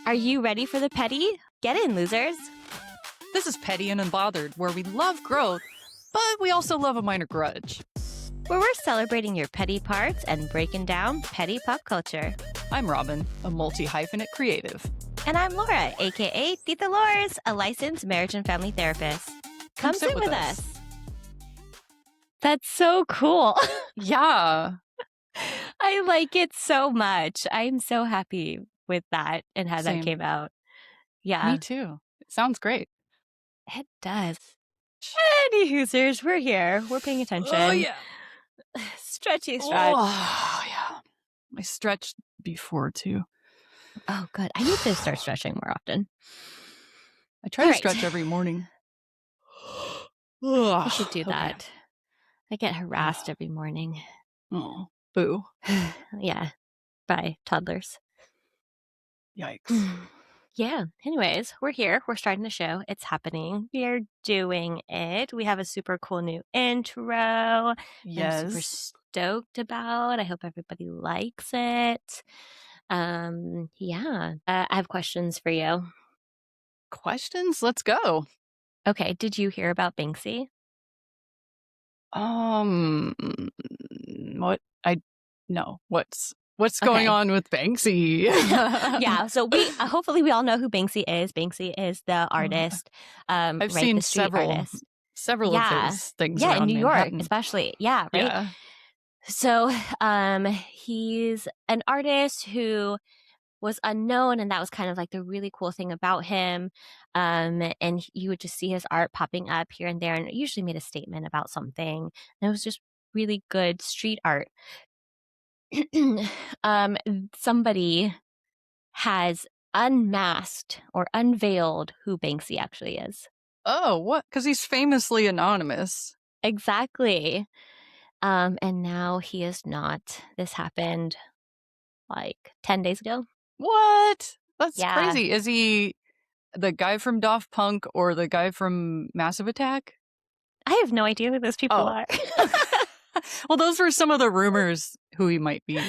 Are you ready for the petty? Get in, losers. This is Petty and Unbothered, where we love growth, but we also love a minor grudge. Where we're celebrating your petty parts and breaking down petty pop culture. I'm Robin, a multi-hyphenate creative. And I'm Lora, aka Tita Lors, a licensed marriage and family therapist. Come sit with us. That's so cool. Yeah. I like it so much. I'm so happy with that and how Same. that came out. Yeah. Me too. It sounds great. It does. Any hoosers, we're here. We're paying attention. Oh, yeah. Stretchy stretch. Oh, yeah. I stretched before, too. Oh, good. I need to start stretching more often. I try to stretch every morning. I should do that. I get harassed every morning. Oh, boo. Yeah. By toddlers. Yikes. Yeah. Anyways, we're here. We're starting the show. It's happening. We're doing it. We have a super cool new intro. Yes. I'm super stoked about. I hope everybody likes it. Yeah. I have questions for you. Questions? Let's go. Okay. Did you hear about Banksy? No. What's going on with Banksy? Yeah, so we hopefully we all know who Banksy is. Banksy is the artist. I've seen the street artist. several of his things. Yeah, around in New Manhattan. York, especially. Yeah, right. Yeah. So, he's an artist who was unknown, and that was kind of like the really cool thing about him. And you would just see his art popping up here and there, and it usually made a statement about something. And it was just really good street art. Somebody has unmasked or unveiled who Banksy actually is. Oh, what? Because he's famously anonymous. Exactly. And now he is not. This happened like 10 days ago. What? That's Yeah. crazy. Is he the guy from Daft Punk or the guy from Massive Attack? I have no idea who those people are. Well, those were some of the rumors who he might be.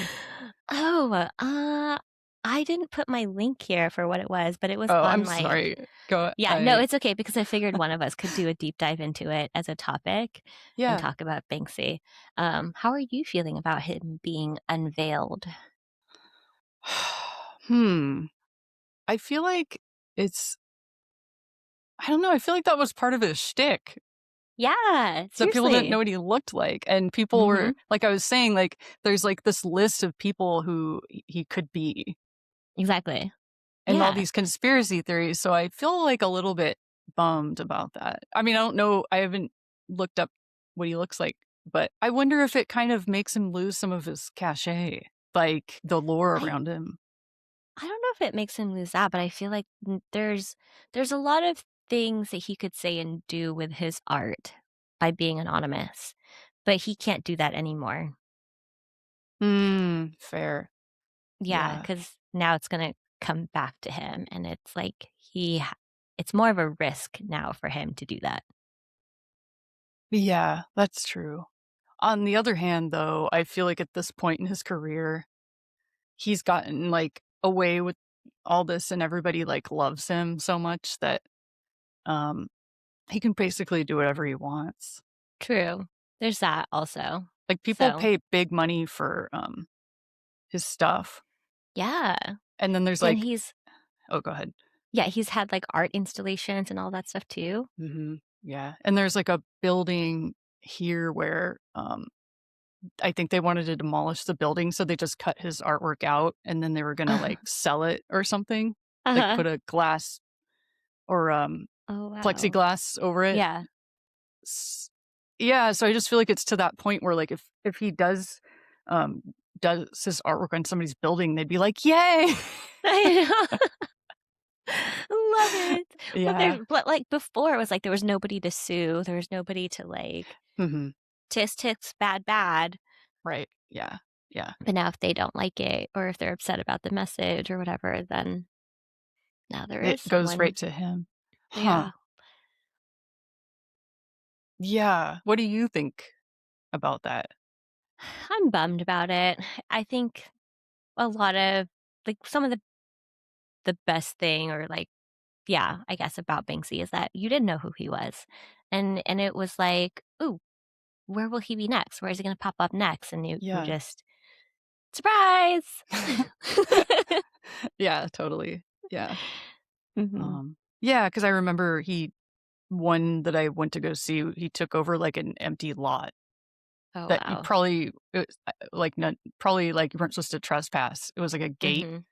I didn't put my link here for what it was, but it was I'm sorry. Go. Yeah, no, it's okay because I figured one of us could do a deep dive into it as a topic and talk about Banksy. How are you feeling about him being unveiled? I feel like I don't know. I feel like that was part of his shtick. Yeah, so people didn't know what he looked like, and people were like, I was saying, like, there's like this list of people who he could be. Exactly. And all these conspiracy theories. So I feel like a little bit bummed about that. I mean, I don't know. I haven't looked up what he looks like, but I wonder if it kind of makes him lose some of his cachet, like the lore around him. I don't know if it makes him lose that, but I feel like there's a lot of things that he could say and do with his art by being anonymous, but he can't do that anymore. Fair. Yeah, because now it's going to come back to him, and it's like it's more of a risk now for him to do that. Yeah, that's true. On the other hand, though, I feel like at this point in his career, he's gotten like away with all this, and everybody like loves him so much that he can basically do whatever he wants. True. There's that also. Like people pay big money for his stuff. Yeah. And then there's and like oh, go ahead. Yeah, he's had like art installations and all that stuff too. Yeah. And there's like a building here where I think they wanted to demolish the building, so they just cut his artwork out, and then they were gonna like sell it or something. Like put a glass or plexiglass over it. Yeah. Yeah, so I just feel like it's to that point where like if he does his artwork on somebody's building, they'd be like, "Yay!" I know. Love it. Yeah. But like before, it was like there was nobody to sue. There was nobody to like tisk bad. Right. Yeah. Yeah. But now if they don't like it, or if they're upset about the message or whatever, then now it goes right to him. Yeah. Yeah. What do you think about that? I'm bummed about it. I think a lot of like some of the the best thing or like, yeah, I guess about Banksy is that you didn't know who he was. And it was like, "Ooh, where will he be next? Where is he gonna pop up next?" And you Yeah. just, "Surprise!" Yeah, totally. Yeah. Mhm. Yeah, because I remember one that I went to go see, he took over, like, an empty lot Oh, that you wow. probably it was, like, not probably, like, you weren't supposed to trespass. It was like a gate, Mhm.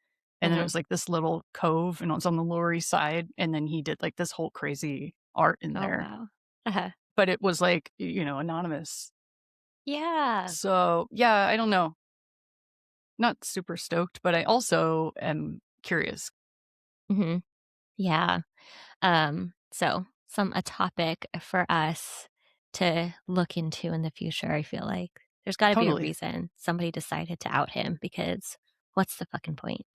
and then it Mhm. was, like, this little cove, and it was on the Lower East Side, and then he did, like, this whole crazy art in Oh, there, wow. Uh-huh. but it was, like, anonymous. Yeah. So, yeah, I don't know. Not super stoked, but I also am curious. Mhm. Yeah. So some a topic for us to look into in the future, I feel like. There's gotta be a Totally. reason somebody decided to out him because what's the fucking point?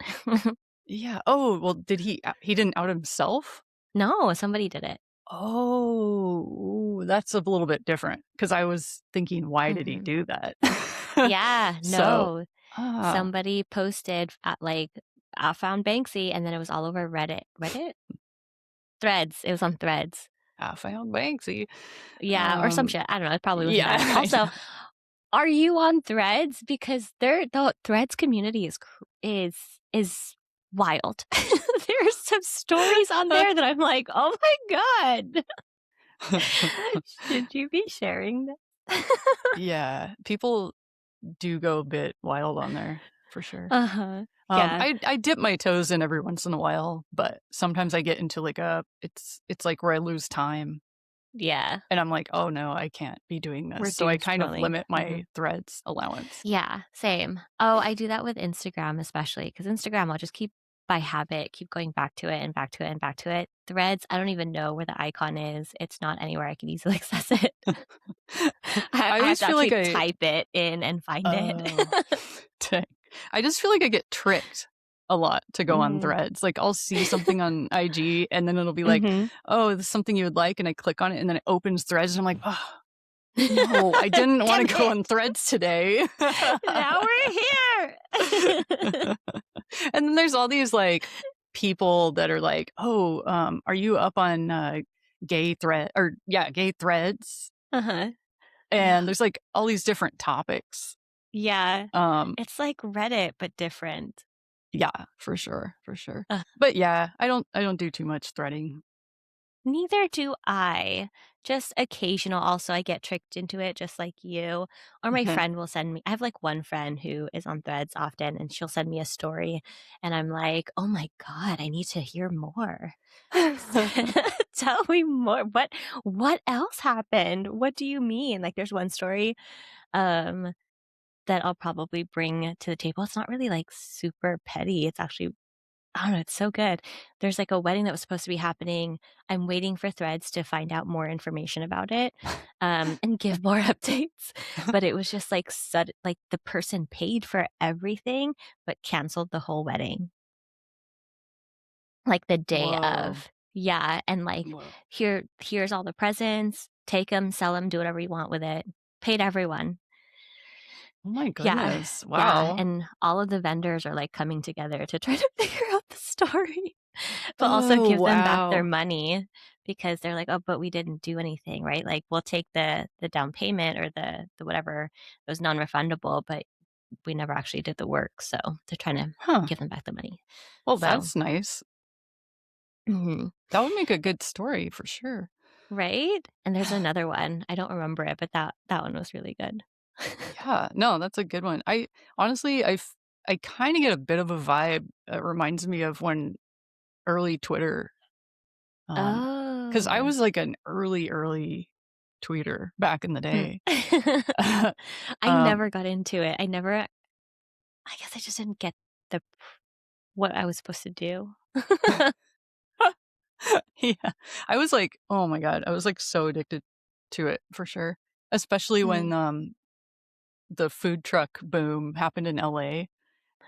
Yeah. Oh, well, he didn't out himself? No, somebody did it. Oh, ooh, that's a little bit different because I was thinking, "Why did he Mhm. do that?" Yeah, So no. ah, Somebody posted at like, "I found Banksy," and then it was all over Reddit. Reddit? Threads. It was on Threads. I found Banksy. Yeah, or some Um, shit. I don't know. It probably wasn't yeah, that. I Also, know. are you on Threads? Because the Threads community is wild. There's some stories on there that I'm like, "Oh my god. Should you be sharing this?" Yeah, people do go a bit wild on there for sure. Uh-huh. Yeah. I dip my toes in every once in a while, but sometimes I get into like it's like where I lose time Yeah. and I'm like, "Oh no, I can't be doing this." We're So I doom kind of scrolling. limit my Mhm. threads allowance. Yeah, same. Oh, I do that with Instagram especially because Instagram, I'll just keep by habit, keep going back to it and back to it and back to it. Threads, I don't even know where the icon is. It's not anywhere I can easily access it. I I I have always to feel like actually I type it in and find it. oh, dang. I just feel like I get tricked a lot to go on Mhm. threads. Like, I'll see something on IG, and then it'll be like, Mhm. "Oh, this is something you would like," and I click on it, and then it opens threads, and I'm like, "Oh, no, I didn't wanna Damn go it. on threads today." Now we're here. And then there's all these, like, people that are like, "Oh, are you up on, gay threads?" Uh-huh. Yeah. And there's, like, all these different topics. Yeah. Um, It's like Reddit, but different. yeah, for sure, for sure. Ugh. But yeah, I don't do too much threading. Neither do I. Just occasional also, I get tricked into it just like you, or my friend will send me I have, like, one friend who is on Threads often, and she'll send me a story, and I'm like, "Oh my god, I need to hear more. Tell me more. What else happened? What do you mean?" Like, there's one story, um, that I'll probably bring to the table. It's not really, like, super petty. It's actually I don't know, it's so good. There's, like, a wedding that was supposed to be happening. I'm waiting for Threads to find out more information about it, and give more updates, but it was just, like, like, the person paid for everything, but canceled the whole wedding, like, the day Whoa, of. Yeah, and, like, whoa. Here's all the presents, take them, sell them, do whatever you want with it." Paid everyone. Oh my Yeah, goodness, yeah, wow. and all of the vendors are, like, coming together to try to figure out the story. But also Oh, give them back their wow. money because they're like, "Oh, but we didn't do anything," right? Like, we'll take the down payment or the whatever, it was non-refundable, but we never actually did the work, so they're trying to Huh. give them back the money. Well, So that's nice. mhm, That would make a good story for sure. right? And there's another one, I don't remember it, but that one was really good. Yeah, no, that's a good one. I honestly, I kinda get a bit of a vibe. It reminds me of when early Twitter, because I Oh. was like an early tweeter back in the Hmm. day. I Um, never got into it. I guess I just didn't get the what I was supposed to do. yeah, I was like, oh my god, I was like so addicted to it for sure, especially when Mhm. the food truck boom happened in LA.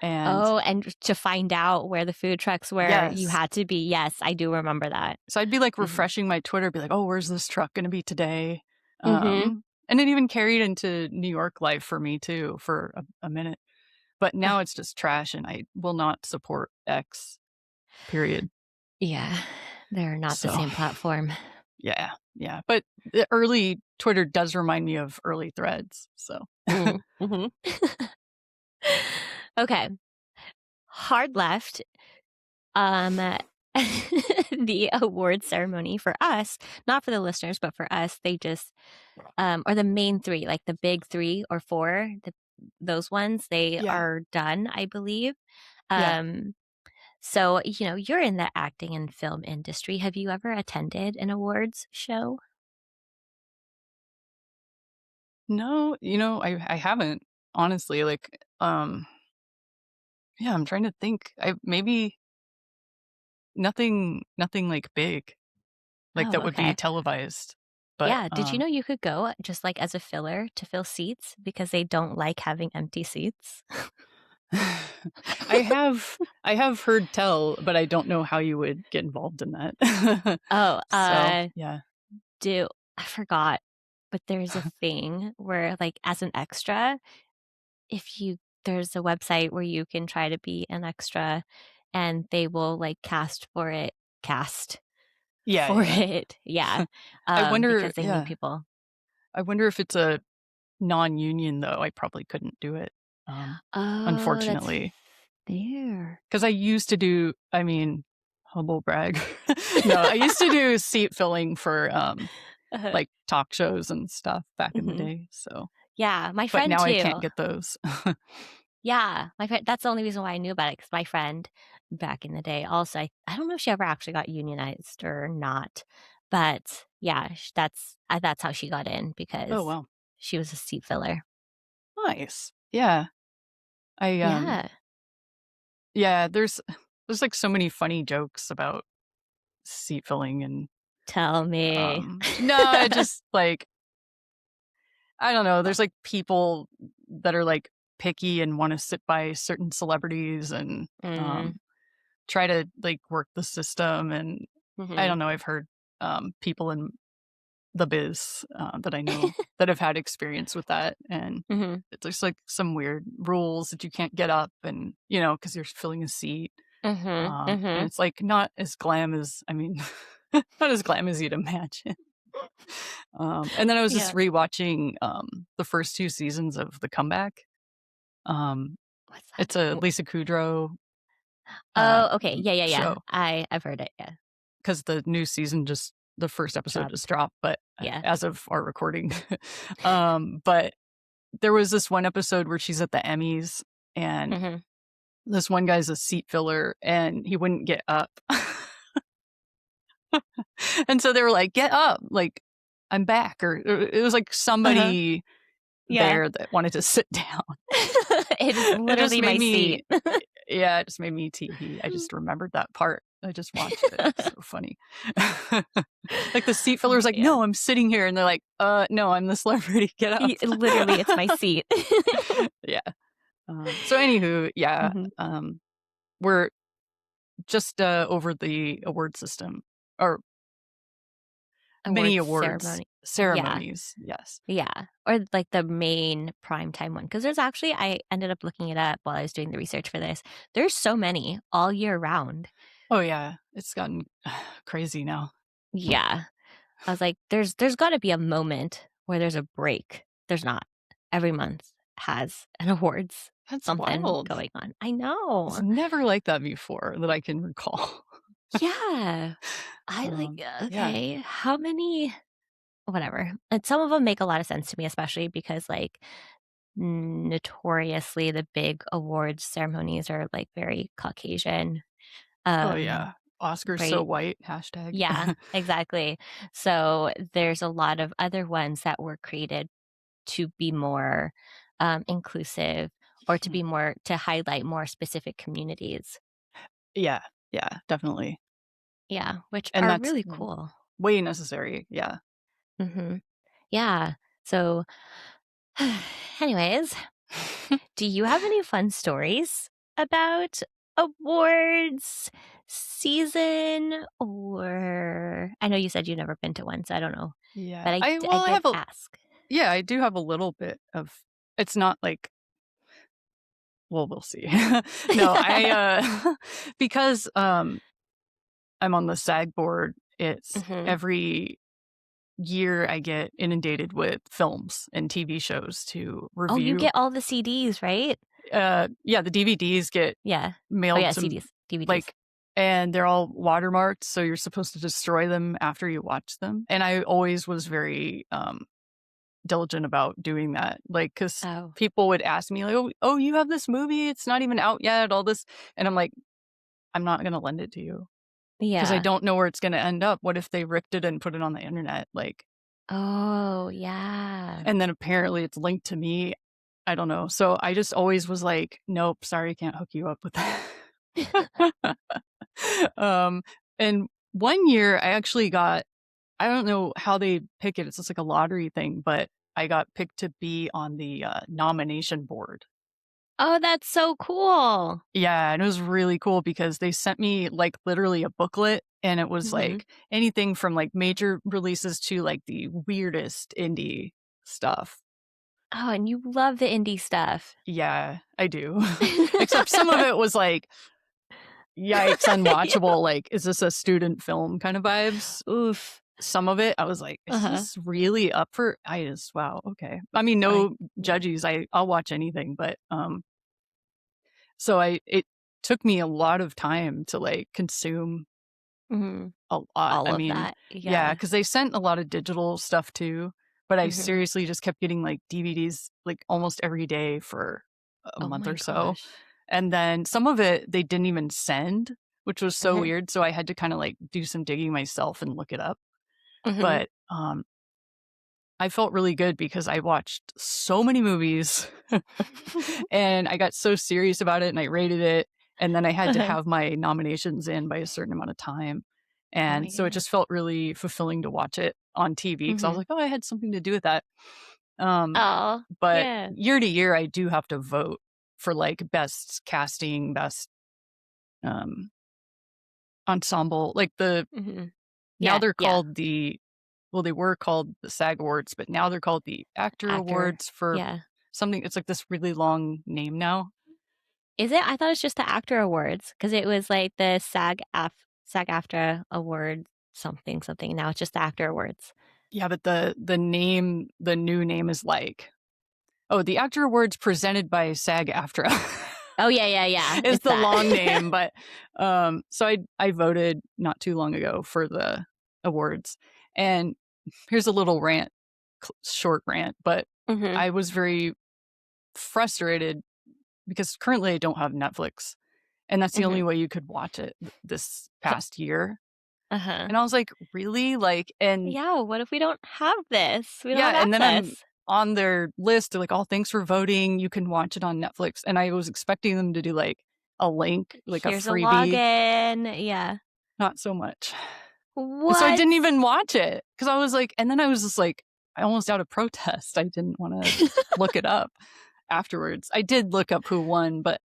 And Oh, and to find out where the food trucks were, you yes, had to be yes, I do remember that. so I'd be like Mhm. refreshing my Twitter, be like, oh, where's this truck gonna be today? Mhm. And it even carried into New York life for me too for a minute. But Uh, now it's just trash, and I will not support X. period. Yeah, they're not the So, same platform. yeah, yeah. But the early Twitter does remind me of early Threads. So, Mm-hmm. Okay, hard left. Um, the award ceremony for us, not for the listeners, but for us, they just or the main three, like the big three or four, those ones, they yeah, are done, I believe. yeah. Um, so, you're in the acting and film industry. Have you ever attended an awards show? No, I haven't honestly. Like, yeah, I'm trying to think. I maybe nothing like big, like Oh, that would be okay. televised. But Yeah. Did you know you could go just like as a filler to fill seats because they don't like having empty seats? I have heard tell, but I don't know how you would get involved in that. Oh, So, yeah. do I forgot, but there's a thing where like as an extra, if you there's a website where you can try to be an extra and they will like cast Yeah, for yeah. it. Yeah. I wonder Because they need yeah. people. I wonder if it's a non-union, though. I probably couldn't do it, Oh, that's unfortunately. fair. 'Cause I used to do I mean, humble brag. No, I used to do seat filling for, Uh-huh. like, talk shows and stuff back in the Mhm. day, so Yeah, my but friend now I can't too. get those. Yeah, my friend that's the only reason why I knew about it because my friend back in the day also I don't know if she ever actually got unionized or not, but yeah, that's how she got in Oh, because wow. she was a seat filler. Nice. Yeah. I, Yeah, yeah, there's, like, so many funny jokes about seat filling and, tell me. no, I just, like I don't know, there's, like, people that are, like, picky and wanna sit by certain celebrities and, Mm, um, try to, like, work the system, and I mhm, don't know, I've heard, people in the biz, that I know that have had experience with that, and mhm, there's, like, some weird rules that you can't get up and, because 'cause you're filling a seat, mhm, and mhm. it's, like, not as glam as I mean, not as glam as you'd imagine. And then I was just Yeah. rewatching, the first 2 seasons of The Comeback. Um, What's that? it's a Lisa Kudrow, Oh, okay. Yeah, yeah, yeah. show I've heard it, yeah. because the new season just the first episode just Dropped. dropped, but, Yeah. as of our recording. But there was this one episode where she's at the Emmys, and Mhm. this one guy's a seat filler, and he wouldn't get up. And so they were like, "Get up, like, I'm back," or it was like Uh-huh. somebody Yeah. there that wanted to sit down. It is It just literally made my me seat. yeah, it just made me teehee. I just remembered that part. I just watched it. It's so funny. Like, the seat Oh, filler's like, man. "No, I'm sitting here," and they're like, no, I'm the celebrity, get up." Literally, it's my seat. Yeah. So anywho, yeah, Mhm. we're just, over the award system or many Awards awards ceremony. Yeah, ceremonies, yes. yeah, or, like, the main primetime one. Because there's actually I ended up looking it up while I was doing the research for this. There's so many all year round. Oh, yeah, it's gotten crazy now. Yeah. I was like, there's gotta be a moment where there's a break. There's not. Every month has an awards That's something wild. going on. I It's know. never like that before that I can recall. Yeah. I like, Yeah. okay, how many whatever. And some of them make a lot of sense to me, especially because, like, notoriously, the big awards ceremonies are, like, very Caucasian, Oh, um, yeah. Oscars so right? white, hashtag. Yeah, exactly. So, there's a lot of other ones that were created to be more, inclusive or to be more to highlight more specific communities. Yeah, yeah, definitely. Yeah, which And are that's really cool. way necessary, yeah. Mhm. Yeah. So, anyways, do you have any fun stories about awards season? Or I know you said you've never been to one, so I don't know, Yeah, but I I did have a ask. yeah, I do have a little bit of it's not well, we'll see. No, because I'm on the SAG board, it's Hmm. every year I get inundated with films and TV shows to Oh, you review. get all the CDs, right? Yeah, the DVDs get Yeah. Oh, mailed yeah, to, CDs, DVDs. like, and they're all watermarked, so you're supposed to destroy them after you watch them. And I always was very diligent about doing that, like, because Oh, people would ask me, like, oh, you have this movie, it's not even out yet, all this. And I'm like, I'm not going to lend it to you because I yeah. don't know where it's going to end up. What if they ripped it and put it on the internet? Like, Oh, yeah. and then apparently it's linked to me. I don't know. So I just always was like, nope, sorry, can't hook you up with that. um, and one year I actually got, I don't know how they pick it. It's just like a lottery thing, but I got picked to be on the nomination board. Oh, that's so cool. Yeah, and it was really cool because they sent me like literally a booklet, and it was Hmm. like anything from like major releases to like the weirdest indie stuff. Oh, and you love the indie stuff. Yeah, I do. Except some of it was like, yikes, unwatchable. Like, is this a student film kind of vibes? Oof. Some of it, I was like, is Uh-huh. this really up for? I just, wow, okay. I mean, I no yeah. judges. I'll watch anything, but so it took me a lot of time to like consume Mhm. a lot. All I of mean, that. yeah, Yeah. because they sent a lot of digital stuff too, but I Mhm. seriously just kept getting like DVDs like almost every day for a Oh month my or so. gosh. And then some of it they didn't even send, which was so Mhm. weird. So I had to kind of like do some digging myself and look it up. Mhm. But I felt really good because I watched so many movies and I got so serious about it and I rated it. And then I had to Uh-huh. have my nominations in by a certain amount of time. Oh And so it yeah. just felt really fulfilling to watch it on TV because I was Mhm. like, oh, I had something to do with that. Um, Oh, but yeah. year to year, I do have to vote for like best casting, best um, ensemble. Like Mhm. now Yeah, they're yeah. called well, they were called the SAG Awards, but now they're called the Actor Actor. Awards for Yeah. something. It's like this really long name now. Is it? I thought it's just the Actor Awards because it was like the SAG-AFTRA Award something something. Now it's just the Actor Awards. Yeah, but the new name is like, oh, the Actor Awards presented by SAG-AFTRA Oh yeah, yeah, yeah. is It's the that. long name. But so I voted not too long ago for the awards, and here's a little rant, short rant, but Mhm. I was very frustrated because currently I don't have Netflix, and that's the only Mhm. way you could watch it this past year. Uh-huh. And I was like, really? Like, and Yeah, what if we don't have this? We don't yeah, have and then I'm access. on their list. They're like, "Oh, thanks for voting. You can watch it on Netflix." And I was expecting them to do like a link, like a Here's a freebie. login. Yeah. Not so much. So I What? didn't even watch it because I was like, and then I was just like, I almost out of protest. I didn't want to look it up afterwards. I did look up who won, but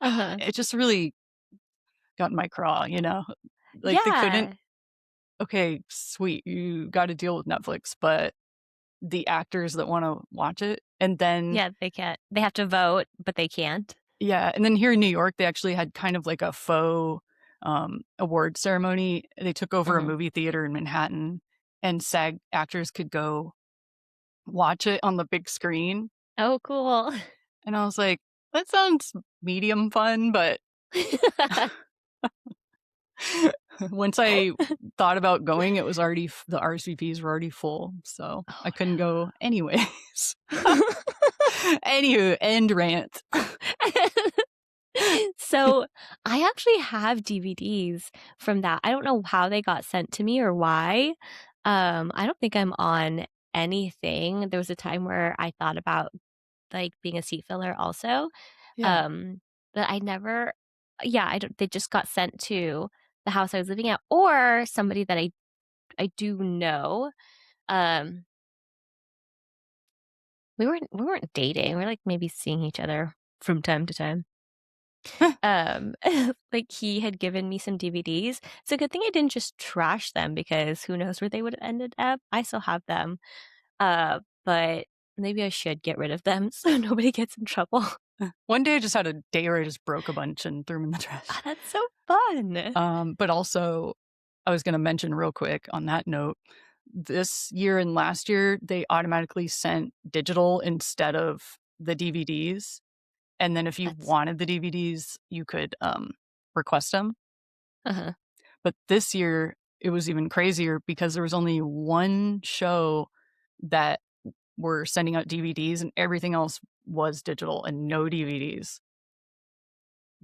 Uh-huh. it just really got in my craw, you know? Like they couldn't, Yeah. okay, sweet, you got to deal with Netflix, but the actors that want to watch it. And then, Yeah, they can't. They have to vote, but they can't. yeah. And then here in New York, they actually had kind of like a faux award ceremony. They took over a Mhm. movie theater in Manhattan, and SAG actors could go watch it on the big screen. Oh, cool. And I was like, that sounds medium fun. But once I thought about going, it was already, the RSVPs were already full. So I Oh, couldn't go anyways. Anywho, end rant. no. So, I actually have DVDs from that. I don't know how they got sent to me or why. I don't think I'm on anything. There was a time where I thought about, like, being a seat filler also, Yeah. um, but I never yeah, I don't they just got sent to the house I was living at or somebody that I do know. Um, we weren't dating, we were, like, maybe seeing each other from time to time. Um, like, he had given me some DVDs. It's a good thing I didn't just trash them because who knows where they would have ended up. I still have them, but maybe I should get rid of them so nobody gets in trouble. One day I just had a day where I just broke a bunch and threw them in the Oh, trash. that's so fun. But also, I was going to mention real quick on that note, this year and last year, they automatically sent digital instead of the DVDs. And then if you That's wanted the DVDs, you could request them. uh-huh. But this year, it was even crazier because there was only one show that were sending out DVDs and everything else was digital and no DVDs.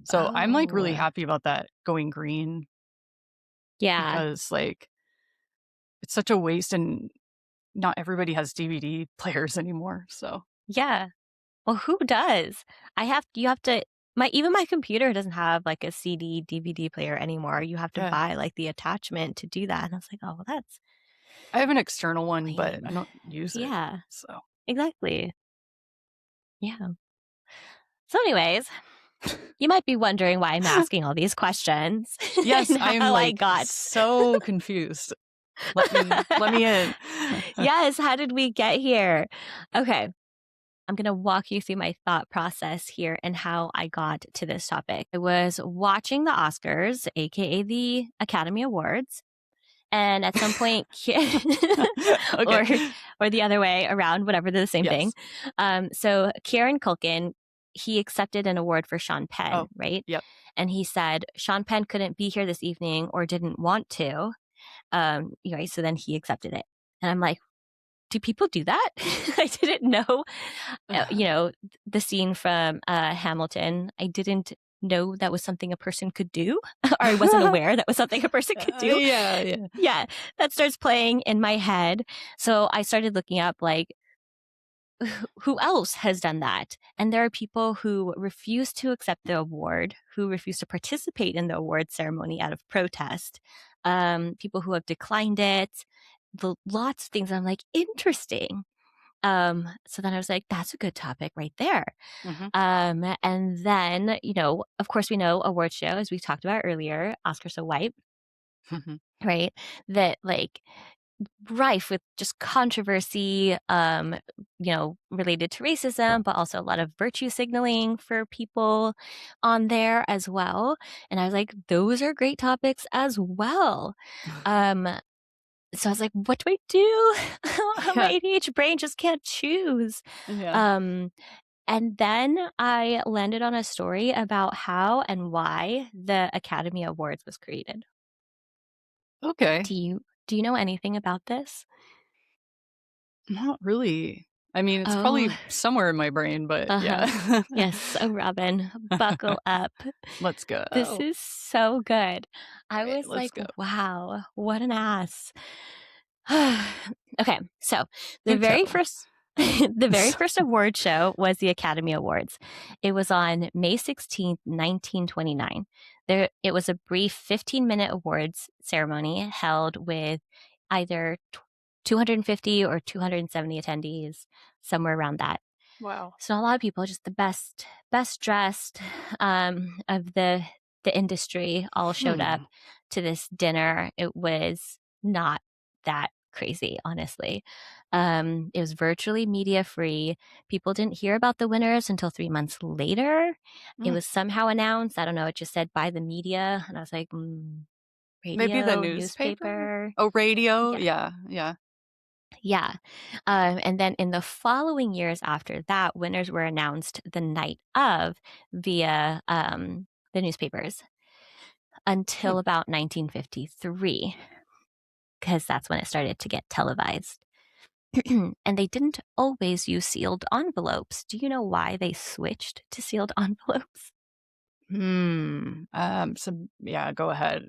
So I'm like really Oh. happy about that going green Yeah. because like it's such a waste and not everybody has DVD players anymore. So Yeah. Well, who does? You have to my computer doesn't have like a CD DVD player anymore. You have to yeah, buy like the attachment to do that. And I was like, "Oh, well, that's I have an external one, but lame." I don't use it. Yeah. So Exactly. Yeah. So anyways, you might be wondering why I'm asking all these questions yes, and I am how I like got so confused. Let me in. Yes, how did we get here? Okay. I'm going to walk you through my thought process here and how I got to this topic. I was watching the Oscars, aka the Academy Awards, and at some point, Okay. or or the other way around, whatever, they're the same thing. Yes. So Kieran Culkin, he accepted an award for Sean Penn, Oh, right? yep. And he said Sean Penn couldn't be here this evening or didn't want to. Right, so then he accepted it, and I'm like, do people do that? I didn't know, the scene from Hamilton. I didn't know that was something a person could do, or I wasn't aware that was something a person could do. Yeah, yeah. Yeah, that starts playing in my head. So I started looking up, like, who else has done that? And there are people who refuse to accept the award, who refuse to participate in the award ceremony out of protest, people who have declined it, lots of things. I'm like, interesting. So then I was like, that's a good topic right there. Hmm. And then, of course, we know award show, as we talked about earlier, Oscar so white, Hmm. right? That like rife with just controversy, related to racism, but also a lot of virtue signaling for people on there as well. And I was like, those are great topics as well. Um, so I was like, what do I do? My Yeah, ADHD brain just can't choose. yeah. Um, and then I landed on a story about how and why the Academy Awards was created. Okay. Do you know anything about this? Not really. I mean, it's Oh, probably somewhere in my brain, but uh-huh. yeah. Yes. So Robin, buckle up. Let's This go. is so good. I Right, was let's like, go. wow, what an ass. Okay, so the Do very tell. first the very first award show was the Academy Awards. It was on May 16th, 1929. It was a brief 15-minute awards ceremony held with either 250 or 270 attendees, somewhere around that. Wow. So a lot of people, just the best dressed of the industry, all showed up Hmm. to this dinner. It was not that crazy, honestly. It was virtually media free. People didn't hear about the winners until 3 months later. It Mm. was somehow announced. I don't know. It just said by the media, and I was like, Maybe the radio, newspaper? newspaper. Oh, radio? Yeah, Yeah, yeah. yeah. And then in the following years after that, winners were announced the night of via the newspapers Hmm. until about 1953, because that's when it started to get televised. And they didn't always use sealed envelopes. Do you know why they switched to sealed envelopes? Yeah, go ahead.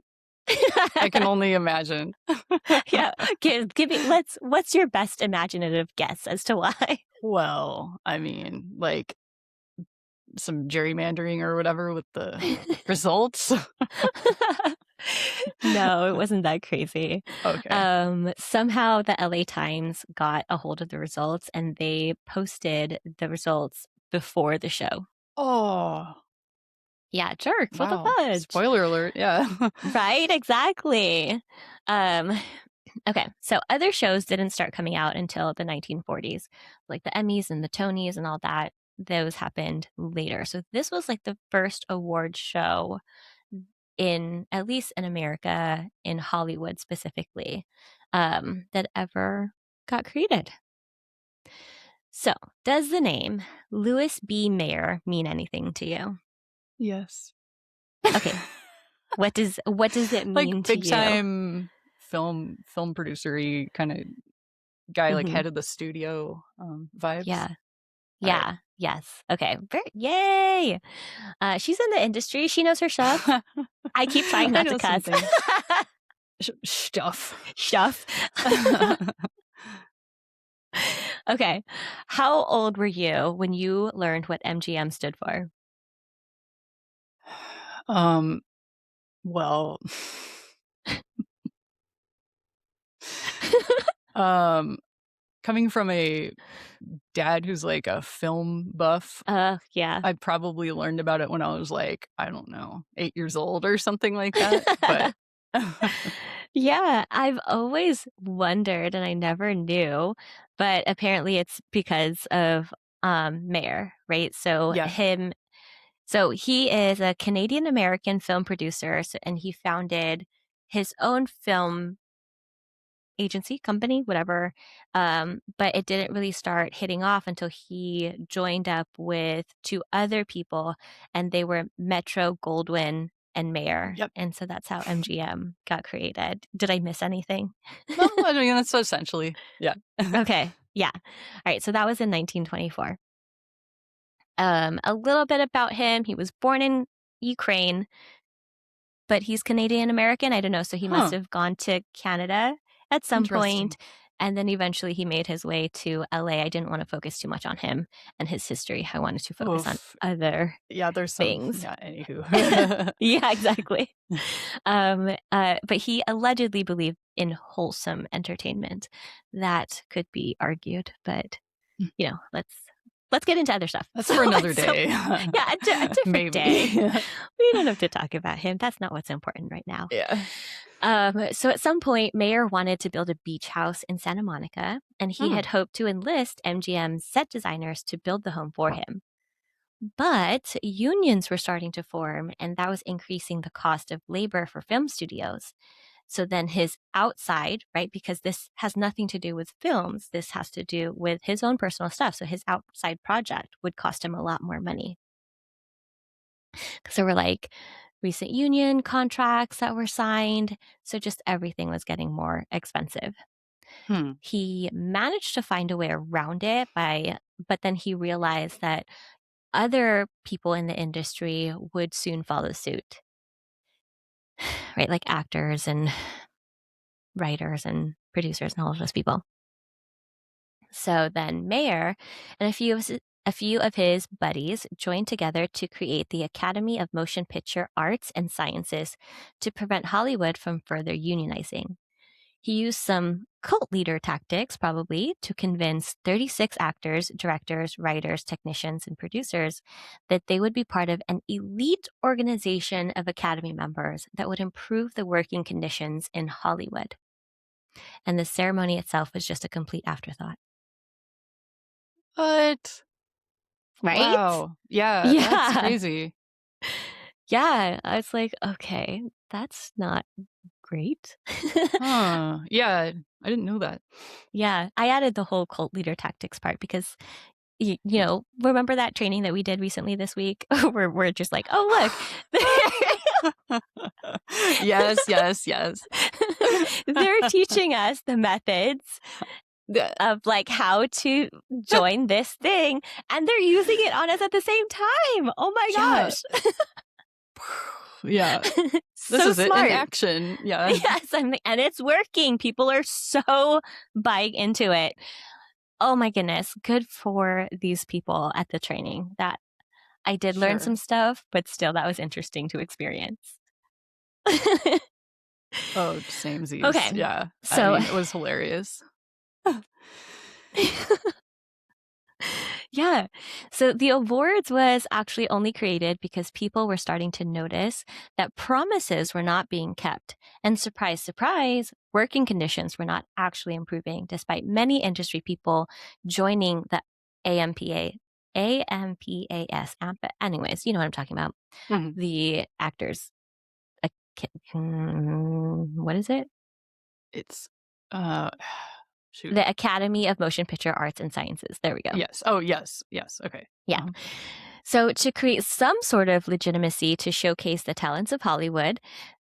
I can only imagine. Yeah, give me what's your best imaginative guess as to why? Well, I mean, like some gerrymandering or whatever with the results. No, it wasn't that crazy. Okay. Somehow the LA Times got a hold of the results and they posted the results before the show. Oh, Yeah, jerks. What the wow. fudge? Spoiler alert. Yeah. Right? Exactly. Um, okay, so other shows didn't start coming out until the 1940s, like the Emmys and the Tonys and all that. those happened later. So this was like the first award show in, at least in America, in Hollywood specifically, that ever got created. So, does the name Louis B. Mayer mean anything to you? Yes. Okay. What does it Like mean to big you? time film producer-y kind of guy, like Hmm. head of the studio vibes. Yeah. All right. Yeah. Yes. Okay. Yay. She's in the industry. She knows her stuff. I keep trying I not to know some cuss. things. Stuff. Stuff. Okay. How old were you when you learned what MGM stood for? um well um coming from a dad who's like a film buff, Yeah. I probably learned about it when I was like, I don't know, 8 years old or something like that, but Yeah, I've always wondered and I never knew, but apparently it's because of Mayer, right? yeah. So he is a Canadian American film producer, and he founded his own film agency, company, whatever. But it didn't really start hitting off until he joined up with two other people, and they were Metro Goldwyn and Mayer. Yep. And so that's how MGM got created. Did I miss anything? No, I mean, that's essentially, yeah. Okay. Yeah. All right. So that was in 1924. A little bit about him. He was born in Ukraine, but he's Canadian American. I don't know. So he must Huh. have gone to Canada at some point, Interesting. and then eventually he made his way to LA. I didn't want to focus too much on him and his history. I wanted to focus on Oof. other Yeah, there's some, things. yeah, anywho. Yeah, exactly. But he allegedly believed in wholesome entertainment. That could be argued, but let's get into other stuff. That's So for another at some, day. yeah, a different day. Maybe. We don't have to talk about him. That's not what's important right now. Yeah. So at some point, Mayer wanted to build a beach house in Santa Monica, and he Hmm. had hoped to enlist MGM's set designers to build the home for him. But unions were starting to form, and that was increasing the cost of labor for film studios. So then his outside, right, because this has nothing to do with films, this has to do with his own personal stuff. So his outside project would cost him a lot more money. Because there were like recent union contracts that were signed. So just everything was getting more expensive. Hmm. He managed to find a way around it but then he realized that other people in the industry would soon follow suit, right? Like actors and writers and producers and all of those people. So then Mayer and a few of his buddies joined together to create the Academy of Motion Picture Arts and Sciences to prevent Hollywood from further unionizing. He used some cult leader tactics, probably, to convince 36 actors, directors, writers, technicians, and producers that they would be part of an elite organization of Academy members that would improve the working conditions in Hollywood. And the ceremony itself was just a complete afterthought. What? Right? Wow. Yeah, that's Yeah. crazy. Yeah. I was like, okay, that's not great. Huh. Yeah, I didn't know that. Yeah. I added the whole cult leader tactics part because remember that training that we did recently this week where we're just like, oh, look, Yes, yes, yes. they're teaching us the methods of like how to join this thing, and they're using it on us at the same time. Oh my Yeah. gosh. Yeah. So This is smart. it in action. Yeah. Yes, and it's working. People are so buying into it. Oh my goodness. Good for these people at the training. That I did learn Sure. some stuff, but still that was interesting to experience. Oh, samesies. Okay. Yeah. I So mean, it was hilarious. yeah. So the awards was actually only created because people were starting to notice that promises were not being kept. And surprise, surprise, working conditions were not actually improving, despite many industry people joining the AMPA AMPAS. Anyways, you know what I'm talking about. Mhm. The actors. What is it? It's, uh, shoot. The Academy of Motion Picture Arts and Sciences. There we go. Yes. Oh, yes. Yes. Okay. Yeah. Uh-huh. So, to create some sort of legitimacy to showcase the talents of Hollywood,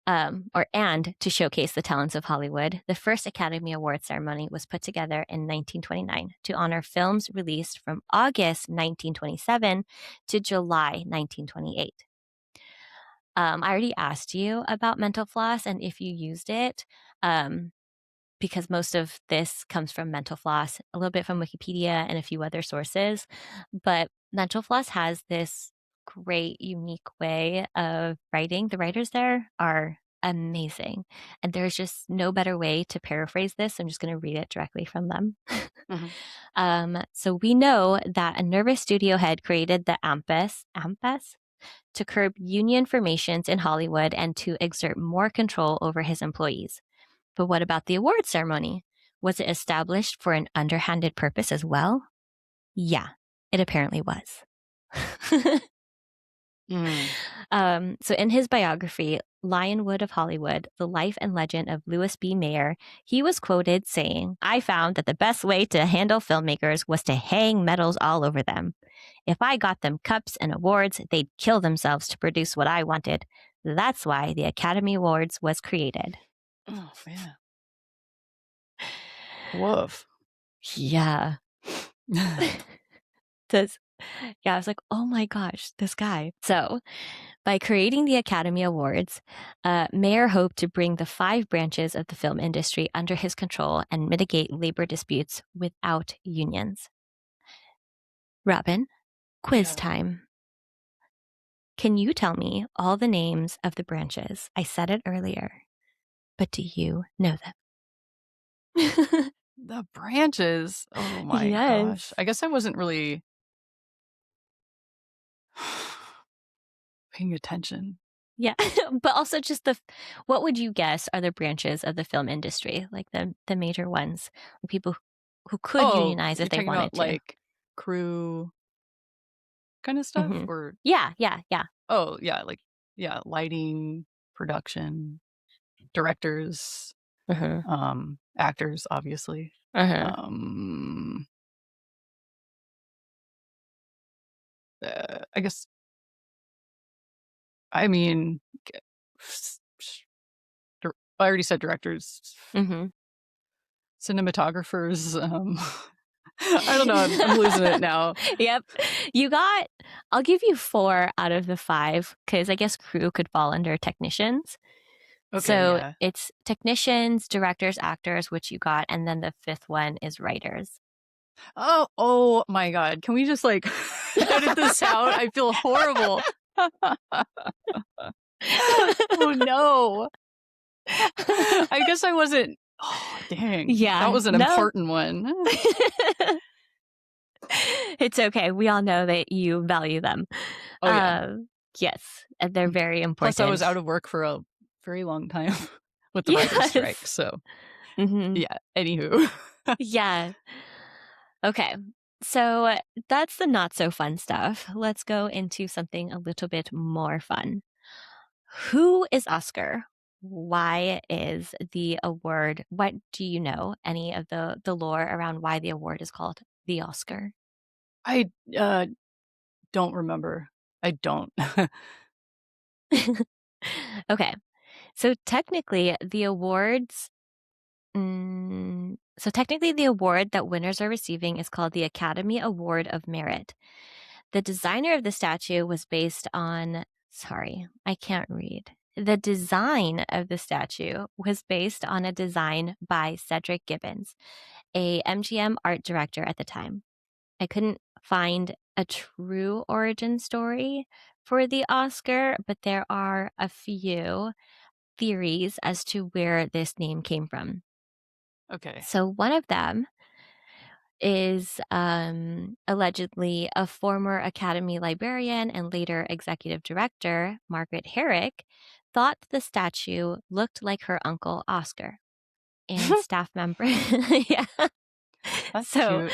and to showcase the talents of Hollywood, the first Academy Award ceremony was put together in 1929 to honor films released from August 1927 to July 1928. I already asked you about mental floss and if you used it. Because most of this comes from Mental Floss, a little bit from Wikipedia and a few other sources. But Mental Floss has this great, unique way of writing. The writers there are amazing. And there's just no better way to paraphrase this. I'm just going to read it directly from them. Mhm. So we know that a nervous studio head created the AMPAS to curb union formations in Hollywood and to exert more control over his employees. But what about the award ceremony? Was it established for an underhanded purpose as well? Yeah, it apparently was. Mm. So, in his biography, Lionwood of Hollywood, The Life and Legend of Louis B. Mayer, he was quoted saying, I found that the best way to handle filmmakers was to hang medals all over them. If I got them cups and awards, they'd kill themselves to produce what I wanted. That's why the Academy Awards was created. Oh, man. Woof. Yeah. Does Yeah, I was like, oh my gosh, this guy. So, by creating the Academy Awards, Mayer hoped to bring the 5 branches of the film industry under his control and mitigate labor disputes without unions. Robin, quiz Yeah. time. Can you tell me all the names of the branches? I said it earlier, but do you know them? The branches. Oh my gosh. Yes. I guess I wasn't really paying attention. Yeah, but also just what would you guess are the branches of the film industry, like the major ones, like people who could Oh, unionize if you're they talking wanted about, to. like, crew kinda stuff? Hmm. Or Yeah, yeah, yeah. oh, yeah, like, yeah, lighting, production, directors, Hmm. actors, obviously. Hmm. Um, I guess I mean, k s sh dir I already said directors, Hmm. cinematographers, I don't know, I'm losing it now. Yep, I'll give you 4 out of the 5 because I guess crew could fall under technicians. Okay, So yeah. it's technicians, directors, actors, which you got, and then the 5th one is writers. Oh my god, can we just, like, edit this out? I feel horrible. Oh, no. I guess I wasn't oh, dang. That Yeah, was an no. important one. It's okay. We all know that you value them. Oh, yeah. Um, yes, and they're very Plus, I was important. out of work for a very long time with the writer's strike, Yes. so Hmm. yeah, anywho. Yeah. Okay. So that's the not so fun stuff. Let's go into something a little bit more fun. Who is Oscar? Why is the award? What do you know? Any of the lore around why the award is called the Oscar? I, don't remember. I don't. Okay. So technically, the award that winners are receiving is called the Academy Award of Merit. The designer of the statue was based on, sorry, I can't read. The design of the statue was based on a design by Cedric Gibbons, a MGM art director at the time. I couldn't find a true origin story for the Oscar, but there are a few theories as to where this name came from. Okay. So one of them is allegedly a former Academy librarian and later executive director, Margaret Herrick, thought the statue looked like her uncle Oscar. And staff member, yeah. That's So cute.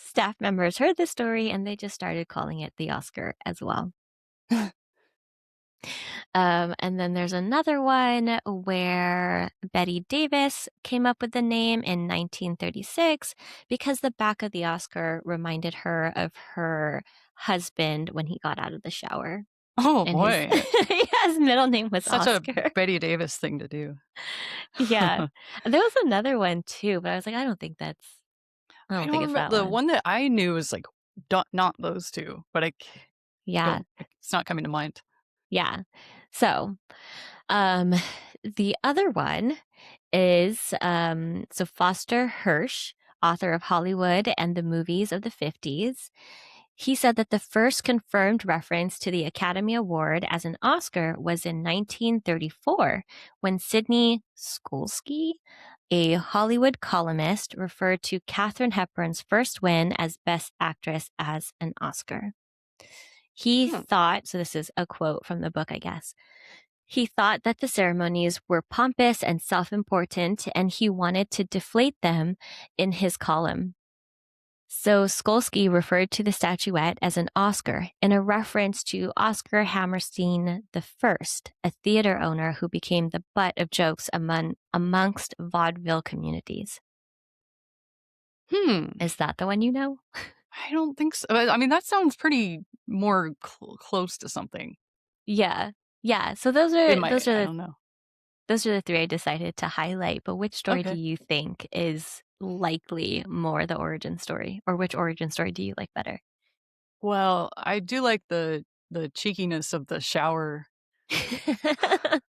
staff members heard the story and they just started calling it the Oscar as well. And then there's another one where Betty Davis came up with the name in 1936 because the back of the Oscar reminded her of her husband when he got out of the shower. Oh, And his, boy. his middle name was Such a Oscar. Betty Davis thing to do. Yeah. There was another one too, but I was like, I don't think it's that The one. one that I knew was like not those two, but Yeah. it's not coming to mind. Yeah. So, the other one is so Foster Hirsch, author of Hollywood and the movies of the 50s. He said that the first confirmed reference to the Academy Award as an Oscar was in 1934 when Sidney Skolsky, a Hollywood columnist, referred to Katharine Hepburn's first win as Best Actress as an Oscar. He thought, so this is a quote from the book, I guess. He thought that the ceremonies were pompous and self-important, and he wanted to deflate them in his column. So Skolsky referred to the statuette as an Oscar in a reference to Oscar Hammerstein I, a theater owner who became the butt of jokes amongst vaudeville communities. Is that the one you know? I don't think so. I mean, that sounds pretty more close to something. Yeah. Yeah. So those are I don't know. Those are the three I decided to highlight, but which story do you think is likely more the origin story? Or which origin story do you like better? Well, I do like the cheekiness of the shower. I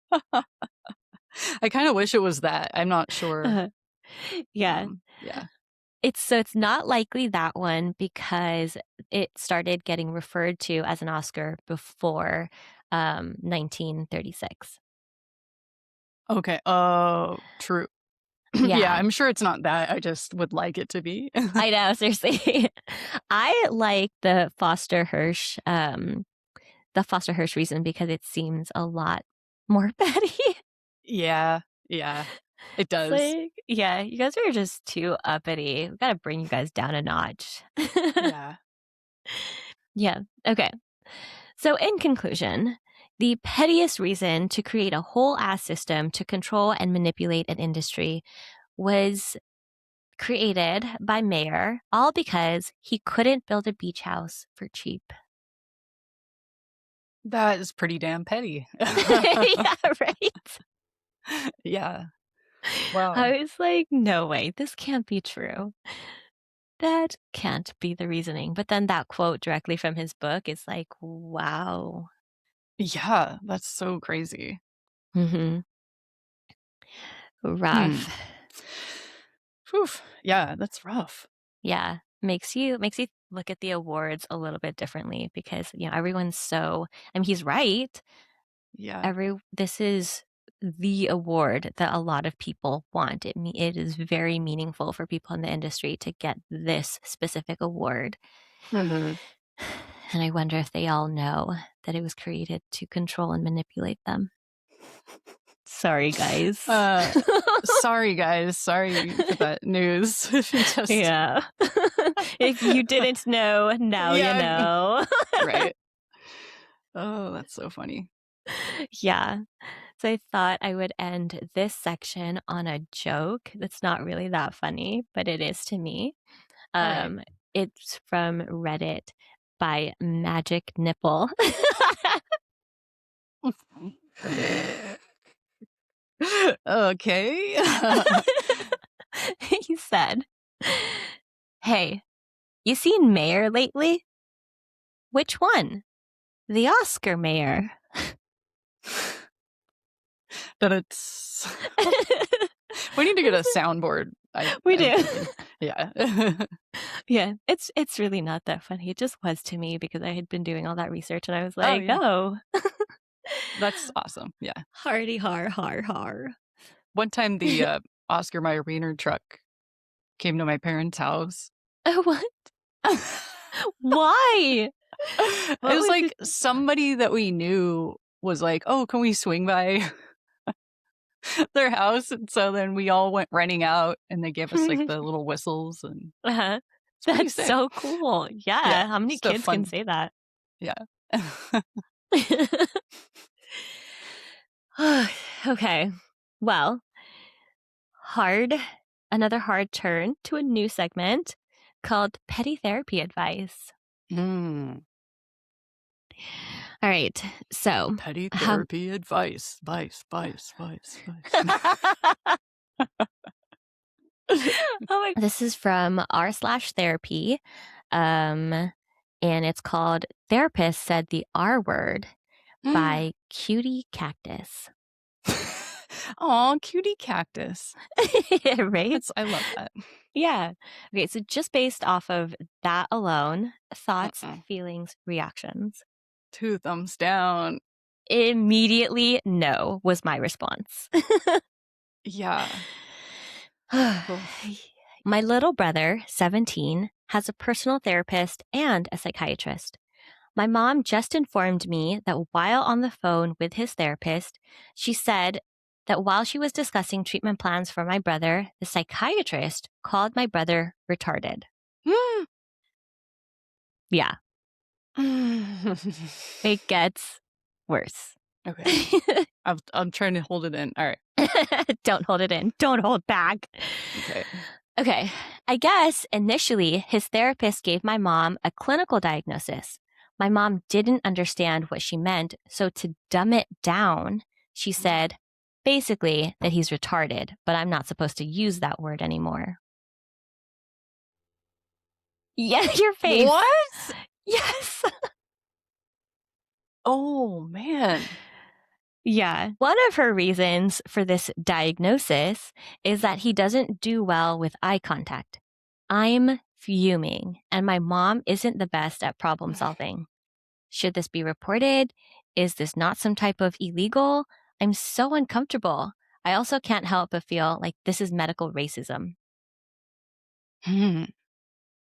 kind of wish it was that. I'm not sure. Yeah. Yeah. It's not likely that one because it started getting referred to as an Oscar before 1936. Okay. Oh, true. Yeah, Yeah. I'm sure it's not that. I just would like it to be. I know, seriously. I like the Foster Hirsch reason because it seems a lot more petty. Yeah. Yeah. It does. Like, yeah, you guys are just too uppity. We gotta bring you guys down a notch. Yeah. Yeah. Okay. So, in conclusion, the pettiest reason to create a whole ass system to control and manipulate an industry was created by Mayer, all because he couldn't build a beach house for cheap. That is pretty damn petty. Yeah, right. Yeah. Wow. I was like, no way, this can't be true. That can't be the reasoning. But then that quote directly from his book is like, wow. Yeah, that's so crazy. Mm-hmm. Rough. Whew. Yeah, that's rough. Yeah. Makes you look at the awards a little bit differently because, everyone's he's right. Yeah. This is the award that a lot of people want. It is very meaningful for people in the industry to get this specific award. Mm-hmm. And I wonder if they all know that it was created to control and manipulate them. Sorry, guys. Sorry, guys. Sorry for that news. Yeah. If you didn't know, now you know. Right. Oh, that's so funny. Yeah. So I thought I would end this section on a joke that's not really that funny, but it is to me. Right. It's from Reddit by Magic Nipple. Okay. He said, "Hey, you seen Mayor lately? Which one? The Oscar Mayor." That it's. We need to get a soundboard. We do. Yeah. Yeah, it's really not that funny. It just was to me because I had been doing all that research and I was like, oh. That's awesome. Yeah. Hardy har har har. One time the Oscar Mayer Wiener truck came to my parents' house. Oh, what? Why? It was like somebody that we knew was like, oh, can we swing by their house? And so then we all went running out and they gave us like the little whistles and It's pretty That's sick. so cool. Yeah, Yeah. How many just a kids can fun say that? yeah. Okay. Well, hard, another hard turn to a new segment called Petty Therapy Advice. Mm, All right. So, petty how therapy advice. Vice. this is from r/therapy. And it's called Therapist Said the R Word by Cutie Cactus. Aw, cutie cactus. Right? I love that. Yeah. Okay, so just based off of that alone, thoughts, Mm-mm. feelings, reactions. 2 thumbs down. Immediately, no, was my response. Yeah. Oof. My little brother, 17, has a personal therapist and a psychiatrist. My mom just informed me that while on the phone with his therapist, she said that while she was discussing treatment plans for my brother, the psychiatrist called my brother retarded. Yeah, it gets worse. Okay. I'm trying to hold it in. All right. Don't hold it in. Don't hold back. Okay. Okay. I guess initially his therapist gave my mom a clinical diagnosis. My mom didn't understand what she meant, so to dumb it down, she said basically that he's retarded, but I'm not supposed to use that word anymore. Yeah, your face. What? Yes. Oh, man. Yeah. One of her reasons for this diagnosis is that he doesn't do well with eye contact. I'm fuming, and my mom isn't the best at problem solving. Should this be reported? Is this not some type of illegal? I'm so uncomfortable. I also can't help but feel like this is medical racism. Hmm.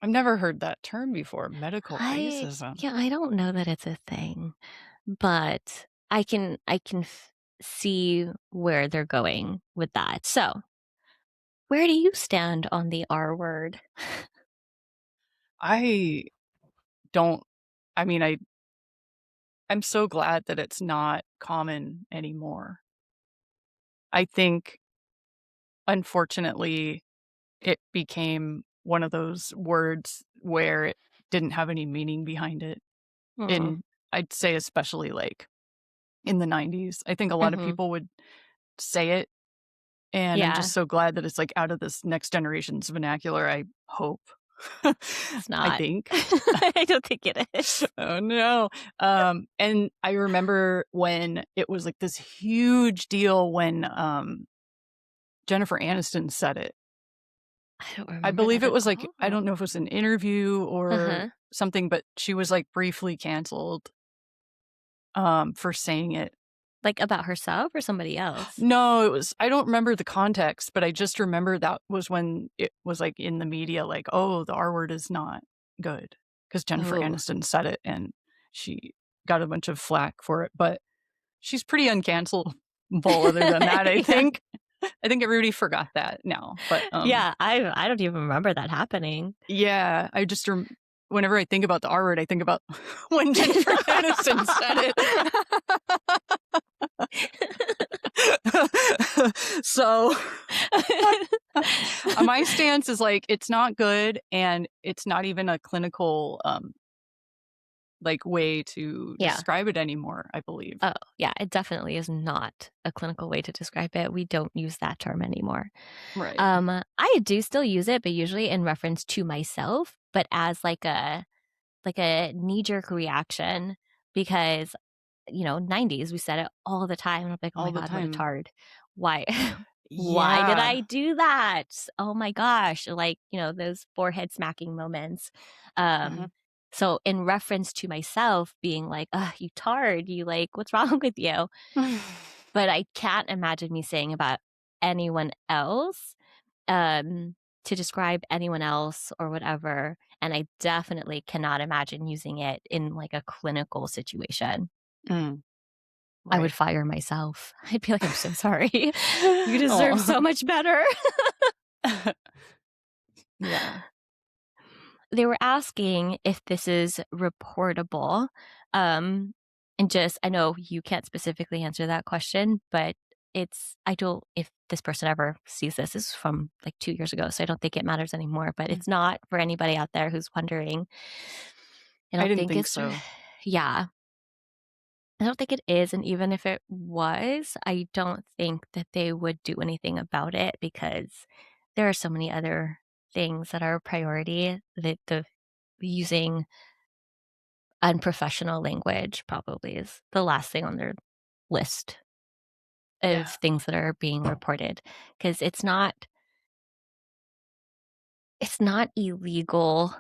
I've never heard that term before, medical I racism. yeah, I don't know that it's a thing, but I can see where they're going with that. So, where do you stand on the R word? I don't I mean, I'm so glad that it's not common anymore. I think, unfortunately, it became one of those words where it didn't have any meaning behind it. Hmm. In I'd say especially, like, in the '90s. I think a lot of Mm-hmm. people would say it, and I'm Yeah, just so glad that it's, like, out of this next generation's vernacular, I hope. it's I not. think. I don't think it is. Oh, no. And I remember when it was, like, this huge deal when, Jennifer Aniston said it. I don't I remember believe that it at was, like I all. don't know if it was an interview or Uh-huh. something, but she was, like, briefly canceled, for saying it. Like about herself or somebody else? No, it was I don't remember the context, but I just remember that was when it was, like, in the media, like, "Oh, the R word is not good," because Jennifer Oh, Aniston said it, and she got a bunch of flack for it, but she's pretty uncancelable other than that, I yeah. think. I think everybody forgot that now, but, Yeah, I don't even remember that happening. yeah, I just whenever I think about the R word, I think about when Jennifer Aniston said it. So my stance is like it's not good and it's not even a clinical like way to Yeah. describe it anymore, I believe. Oh, yeah, it definitely is not a clinical way to describe it. We don't use that term anymore. Right. I do still use it, but usually in reference to myself, but as like a knee-jerk reaction because 90s, we said it all the time. And I'm like, oh my All the God, what a time. tard. Why? Why did Yeah. I do that? Oh my gosh. Like, those forehead smacking moments. Uh-huh. So in reference to myself being like, you tard, you like, what's wrong with you? But I can't imagine me saying about anyone else, um, to describe anyone else or whatever. And I definitely cannot imagine using it in like a clinical situation. Mm, I would right. fire myself. I'd be like, I'm so sorry. You deserve Oh. so much better. Yeah. they were asking if this is reportable. Um, and just, I know you can't specifically answer that question, but I don't, if this person ever sees this is from like 2 years ago, so I don't think it matters anymore, but Mm. it's not for anybody out there who's wondering. I I don't didn't think think it's, so. yeah, I don't think it is. And even if it was, I don't think that they would do anything about it because there are so many other things that are a priority that the using unprofessional language probably is the last thing on their list of Yeah. things that are being reported because it's not illegal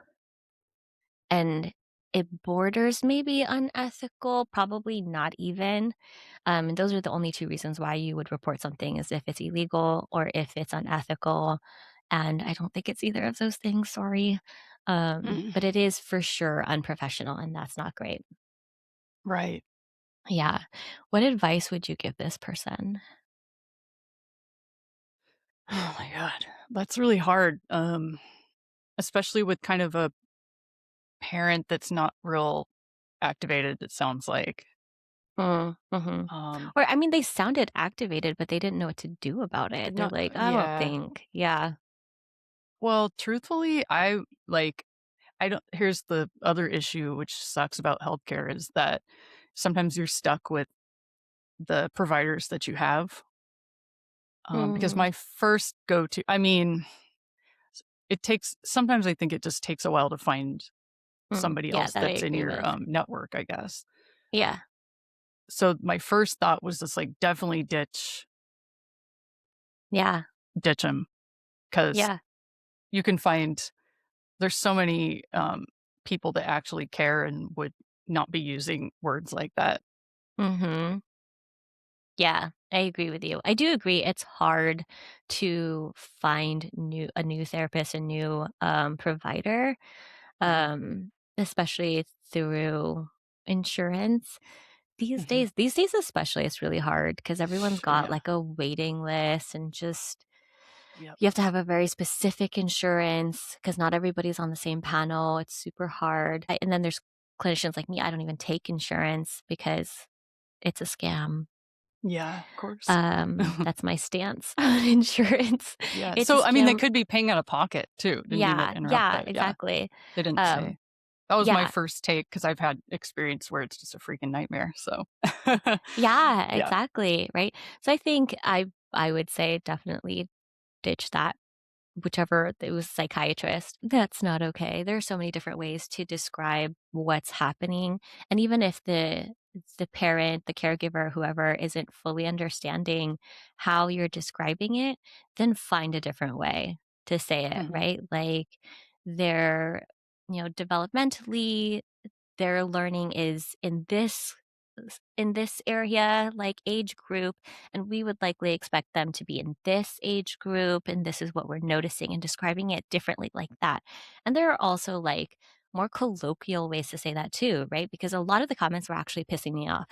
and it borders maybe unethical, probably not even. And those are the only two reasons why you would report something is if it's illegal or if it's unethical. And I don't think it's either of those things, sorry. Mm. But it is for sure unprofessional, and that's not great. Right. Yeah. What advice would you give this person? Oh my god. That's really hard, especially with kind of a parent that's not real activated, it sounds like. Mhm. Um, Or, I mean, they sounded activated, but they didn't know what to do about it. They're not like, "I don't yeah. think." Yeah. Well, truthfully, I don't here's the other issue which sucks about healthcare is that sometimes you're stuck with the providers that you have. Because Mm, my first go-to I mean, it takes sometimes I think it just takes a while to find somebody yeah, else that I that's in agree your, with. network, I guess. Yeah. So my first thought was just, like, definitely Yeah. ditch him because Yeah. you can find there's so many, people that actually care and would not be using words like that. Mhm. Yeah, I agree with you. I do agree it's hard to find a new therapist, a new, provider, Mhm, especially through insurance. mhm. These days especially, it's really hard because everyone's got, Yeah, like, a waiting list and just yep. you have to have a very specific insurance because not everybody's on the same panel, it's super hard. And then there's clinicians like me, I don't even take insurance because it's a scam. Yeah, of course. That's my stance on insurance. Yeah, It's a so, I mean, they scam. could be paying out of pocket too, didn't mean to Yeah, interrupt, yeah, but yeah, exactly. they didn't Um, say. That was my yeah, first take because 'cause I've had experience where it's just a freaking nightmare, so yeah, yeah, exactly, right? So I think I would say definitely ditch that. Whichever it was psychiatrist, that's not okay. There are so many different ways to describe what's happening, and even if the parent, the caregiver, whoever isn't fully understanding how you're describing it, then find a different way to say it, mhm, right? Like they're, developmentally their learning is in this area, like age group, and we would likely expect them to be in this age group, and this is what we're noticing and describing it differently like that. And there are also like more colloquial ways to say that too, right? Because a lot of the comments were actually pissing me off.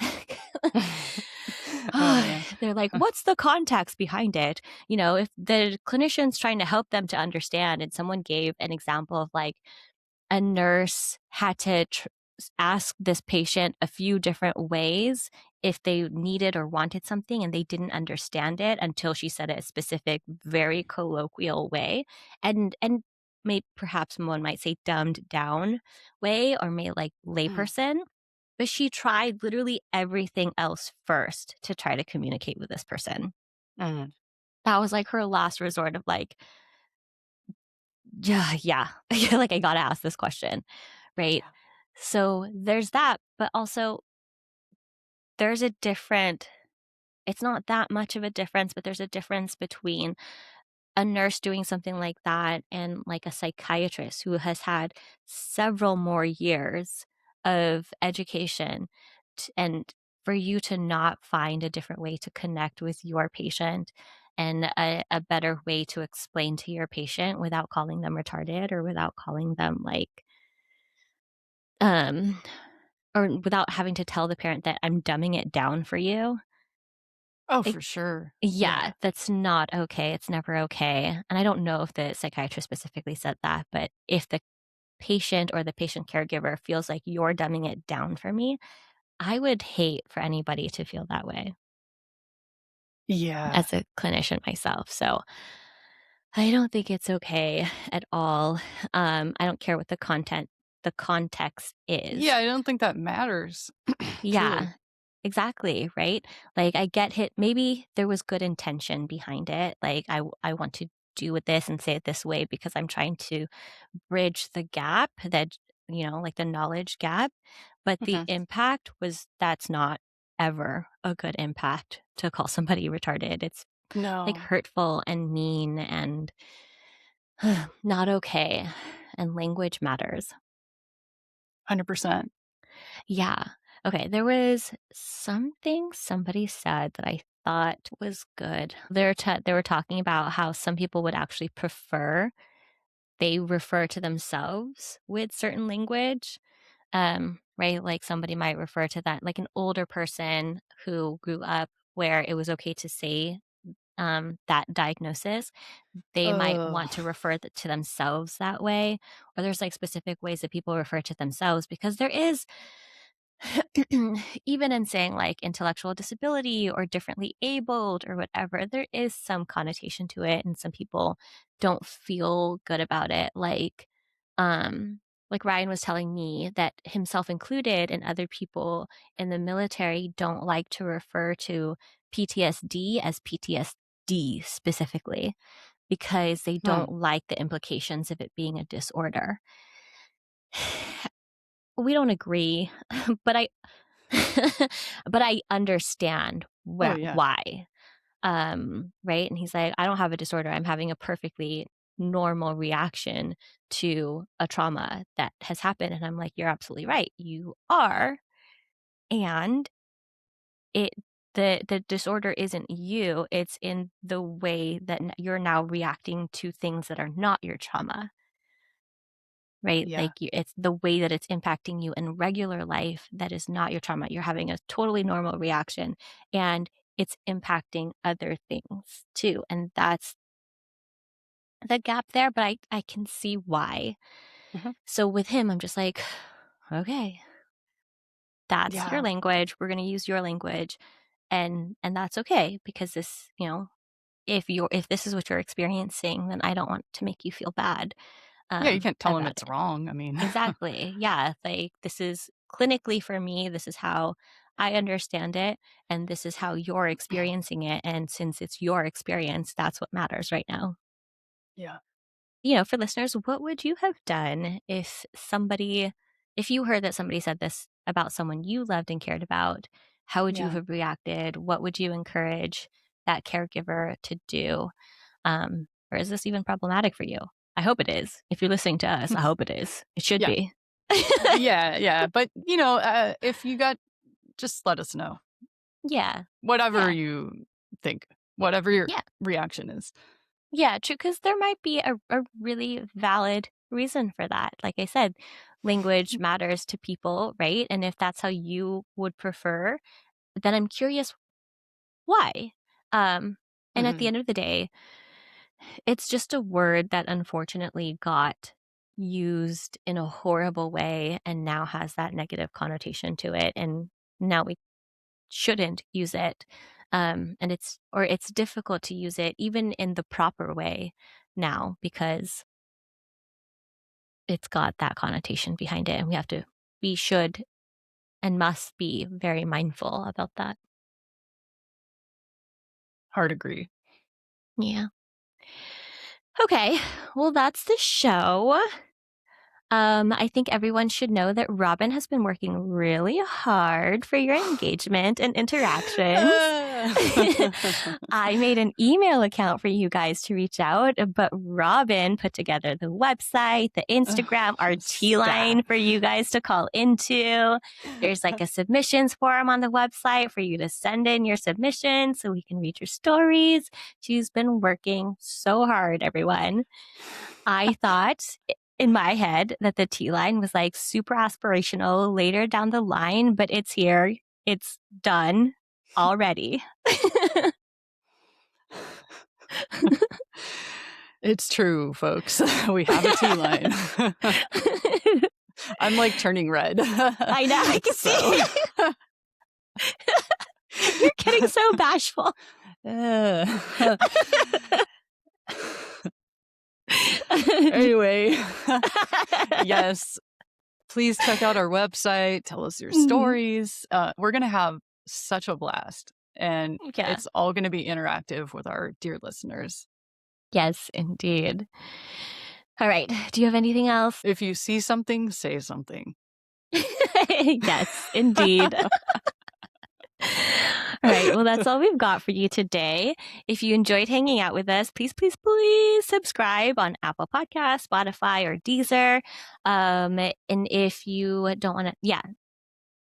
Oh, man. They're like, what's the context behind it? If the clinician's trying to help them to understand, and someone gave an example of like a nurse had to ask this patient a few different ways if they needed or wanted something and they didn't understand it until she said it a specific very colloquial way and may perhaps one might say dumbed down way or may like Mm, layperson, but she tried literally everything else first to try to communicate with this person. mhm, That was like her last resort of like, yeah, yeah. Like I gotta ask this question, right? yeah, So there's that, but also there's a different it's not that much of a difference, but there's a difference between a nurse doing something like that and like a psychiatrist who has had several more years of education and for you to not find a different way to connect with your patient and a better way to explain to your patient without calling them retarded or without calling them like um or without having to tell the parent that I'm dumbing it down for you. oh, Like, for sure. yeah, Yeah, that's not okay, it's never okay, and I don't know if the psychiatrist specifically said that, but if the patient or the patient caregiver feels like you're dumbing it down for me, I would hate for anybody to feel that way Yeah. as a clinician myself. So I don't think it's okay at all. I don't care what the context Yeah, is. I don't think that matters, truly. Yeah, exactly, right? Like, I get hit maybe there was good intention behind it, like, I want to do with this and say it this way because I'm trying to bridge the gap that like, the knowledge gap, but the Mhm. impact was that's not ever a good impact to call somebody retarded. It's, like, No, hurtful and mean and not okay, and language matters. 100%. Yeah. Okay, there was something somebody said that I thought was good. They were talking about how some people would actually prefer they refer to themselves with certain language, right? Like, somebody might refer to that like, an older person who grew up where it was okay to say, that diagnosis, they might Ugh. want to refer to themselves that way, or there's, like, specific ways that people refer to themselves because there is even in saying like intellectual disability or differently abled or whatever, there is some connotation to it, and some people don't feel good about it. Like Ryan was telling me that himself included and other people in the military don't like to refer to PTSD as PTSD specifically because they Hmm. don't like the implications of it being a disorder. We don't agree, but I but I understand Oh, yeah. why, right? And he's like, "I don't have a disorder, I'm having a perfectly normal reaction to a trauma that has happened," and I'm like, "You're absolutely right, you are, and it the disorder isn't you, it's in the way that you're now reacting to things that are not your trauma." Right? Yeah. Like, it's the way that it's impacting you in regular life that is not your trauma. You're having a totally normal reaction, and it's impacting other things too, and that's the gap there, but I can see why. Mhm. So with him, I'm just like, "Okay, that's your Yeah. language. We're gonna use your language, and that's okay because if this is what you're experiencing, then I don't want to make you feel bad, Yeah, you can't tell them about it's it." wrong, I mean. Exactly. Yeah. Like, this is clinically for me, this is how I understand it, and this is how you're experiencing it. And since it's your experience, that's what matters right now. Yeah. For listeners, what would you have done if you heard that somebody said this about someone you loved and cared about? How would you Yeah. have reacted? What would you encourage that caregiver to do? Or is this even problematic for you? I hope it is. If you're listening to us, I hope it is. It should Yeah. be. Yeah, yeah, but, if you got just let us know. Yeah. Whatever Yeah. you think, whatever your Yeah. reaction is. Yeah, true. Because there might be a really valid reason for that. Like I said, language matters to people, right? And if that's how you would prefer, then I'm curious why. Um, and at the Mhm. end of the day, it's just a word that unfortunately got used in a horrible way and now has that negative connotation to it. And now we shouldn't use it. And it's difficult to use it even in the proper way now because it's got that connotation behind it. And we should and must be very mindful about that. Hard agree. Yeah. Okay. Well, that's the show. I think everyone should know that Robin has been working really hard for your engagement and interactions. Uh, I made an email account for you guys to reach out, but Robin put together the website, the Instagram, our T Stop. line for you guys to call into. There's like a submissions form on the website for you to send in your submissions so we can read your stories. She's been working so hard, everyone. I thought in my head that the T line was like super aspirational later down the line, but it's here. It's done already. It's true, folks. We have a T line. I'm like turning red. I know. I can see. You're getting so bashful. Anyway, yes, please check out our website. Tell us your stories. We're going to have such a blast, and it's all going to be interactive with our dear listeners. Yes, indeed. All right. Do you have anything else? If you see something, say something. Yes, indeed. All right. Well, that's all we've got for you today. If you enjoyed hanging out with us, please, please, please subscribe on Apple Podcasts, Spotify, or Deezer. And if you don't want to,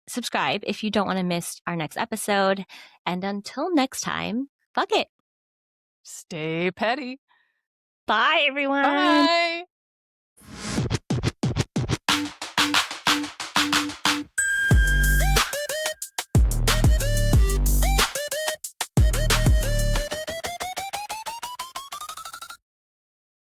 subscribe if you don't want to miss our next episode. And until next time, fuck it. Stay petty. Bye, everyone. Bye.